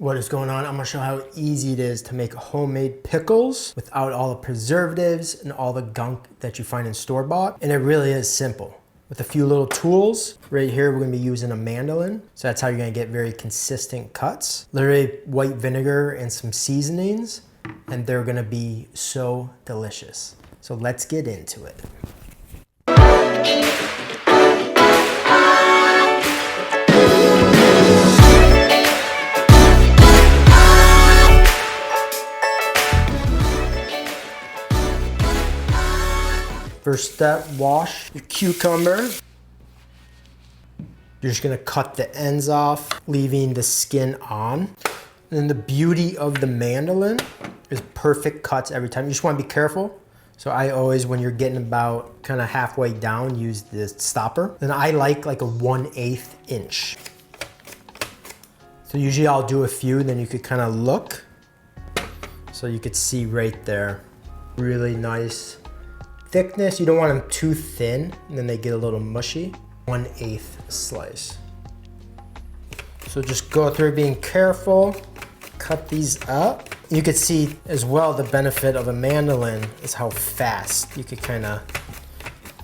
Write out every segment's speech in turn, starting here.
What is going on? I'm gonna show how easy it is to make homemade pickles without all the preservatives and all the gunk that you find in store-bought. And it really is simple. With a few little tools, right here we're gonna be using a mandolin. So that's how you're gonna get very consistent cuts. Literally white vinegar and some seasonings, and they're gonna be so delicious. So let's get into it. First step, wash your cucumber. You're just gonna cut the ends off, leaving the skin on. And then the beauty of the mandolin is perfect cuts every time. You just wanna be careful. So I always, when you're getting about kind of halfway down, use the stopper. Then I like a 1/8 inch. So usually I'll do a few, then you could kind of look. So you could see right there, really nice thickness. You don't want them too thin, and then they get a little mushy. 1/8 slice. So just go through being careful, cut these up. You could see as well the benefit of a mandolin is how fast you could kind of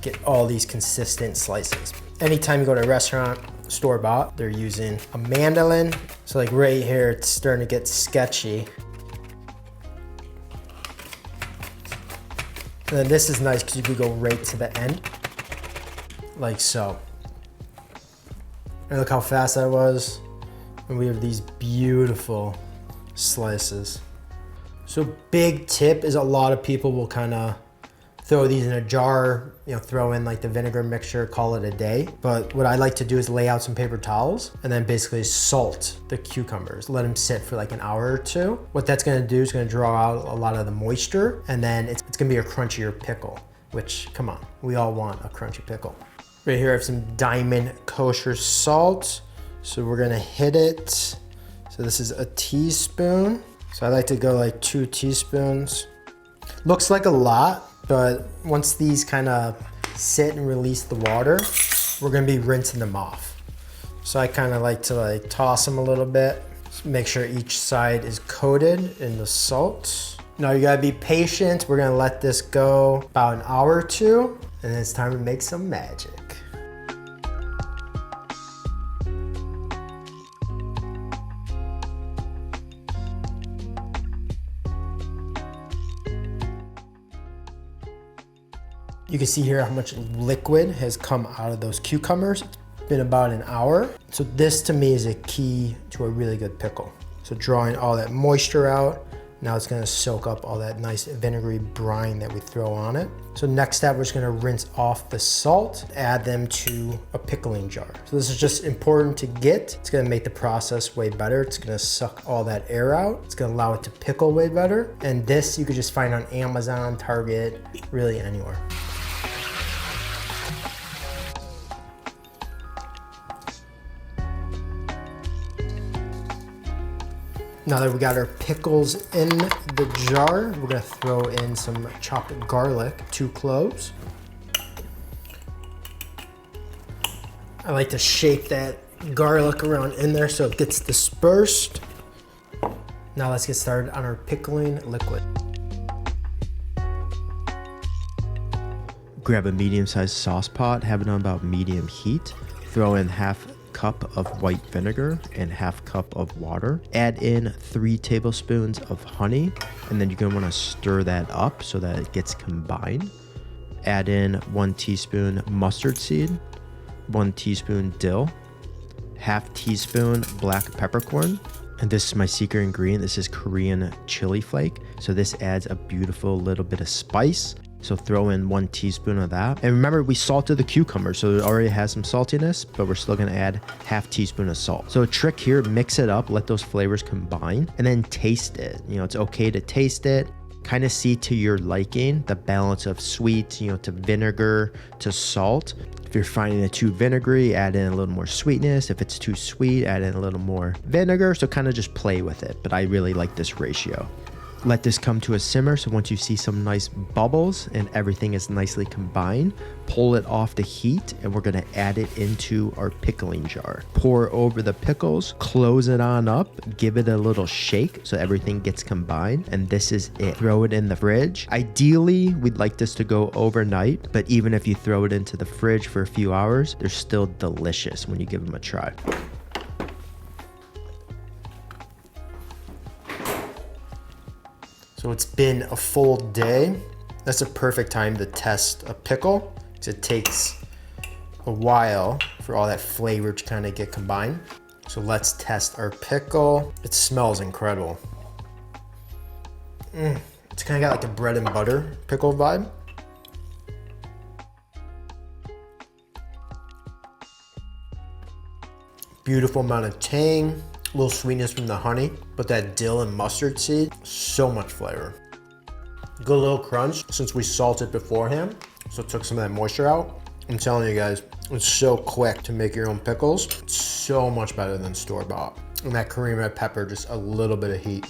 get all these consistent slices. Anytime you go to a restaurant, store-bought, they're using a mandolin. So like right here, it's starting to get sketchy. And then this is nice because you could go right to the end, like so. And look how fast that was. And we have these beautiful slices. So big tip is a lot of people will kind of throw these in a jar, throw in like the vinegar mixture, call it a day. But what I like to do is lay out some paper towels and then basically salt the cucumbers. Let them sit for like an hour or two. What that's gonna do is gonna draw out a lot of the moisture, and then it's gonna be a crunchier pickle, which, come on, we all want a crunchy pickle. Right here I have some Diamond kosher salt. So we're gonna hit it. So this is a teaspoon. So I like to go like 2 teaspoons. Looks like a lot, but once these kind of sit and release the water, we're gonna be rinsing them off. So I kind of like to toss them a little bit, make sure each side is coated in the salt. Now you gotta be patient. We're gonna let this go about an hour or two, and then it's time to make some magic. You can see here how much liquid has come out of those cucumbers. It's been about an hour. So this to me is a key to a really good pickle. So drawing all that moisture out, now it's gonna soak up all that nice vinegary brine that we throw on it. So next step, we're just gonna rinse off the salt, add them to a pickling jar. So this is just important to get. It's gonna make the process way better. It's gonna suck all that air out. It's gonna allow it to pickle way better. And this you could just find on Amazon, Target, really anywhere. Now that we got our pickles in the jar, we're gonna throw in some chopped garlic, 2 cloves. I like to shake that garlic around in there so it gets dispersed. Now let's get started on our pickling liquid. Grab a medium-sized sauce pot, have it on about medium heat. Throw in half cup of white vinegar and half cup of water. Add in 3 tablespoons of honey, and then you're gonna wanna stir that up so that it gets combined. Add in 1 teaspoon mustard seed, 1 teaspoon dill, half teaspoon black peppercorn. And this is my secret ingredient. This is Korean chili flake. So this adds a beautiful little bit of spice. So throw in 1 teaspoon of that. And remember, we salted the cucumber, so it already has some saltiness, but we're still gonna add half teaspoon of salt. So a trick here, mix it up, let those flavors combine, and then taste it. It's okay to taste it. Kind of see to your liking the balance of sweet, to vinegar, to salt. If you're finding it too vinegary, add in a little more sweetness. If it's too sweet, add in a little more vinegar. So kind of just play with it, but I really like this ratio. Let this come to a simmer. So once you see some nice bubbles and everything is nicely combined, pull it off the heat and we're gonna add it into our pickling jar. Pour over the pickles, close it on up, give it a little shake so everything gets combined, and this is it. Throw it in the fridge. Ideally, we'd like this to go overnight, but even if you throw it into the fridge for a few hours, they're still delicious when you give them a try. So it's been a full day. That's a perfect time to test a pickle because it takes a while for all that flavor to kind of get combined. So let's test our pickle. It smells incredible. It's kind of got like a bread and butter pickle vibe. Beautiful amount of tang. A little sweetness from the honey, but that dill and mustard seed, so much flavor. Good little crunch since we salted beforehand, so it took some of that moisture out. I'm telling you guys, it's so quick to make your own pickles. It's so much better than store-bought. And that Korean red pepper, just a little bit of heat.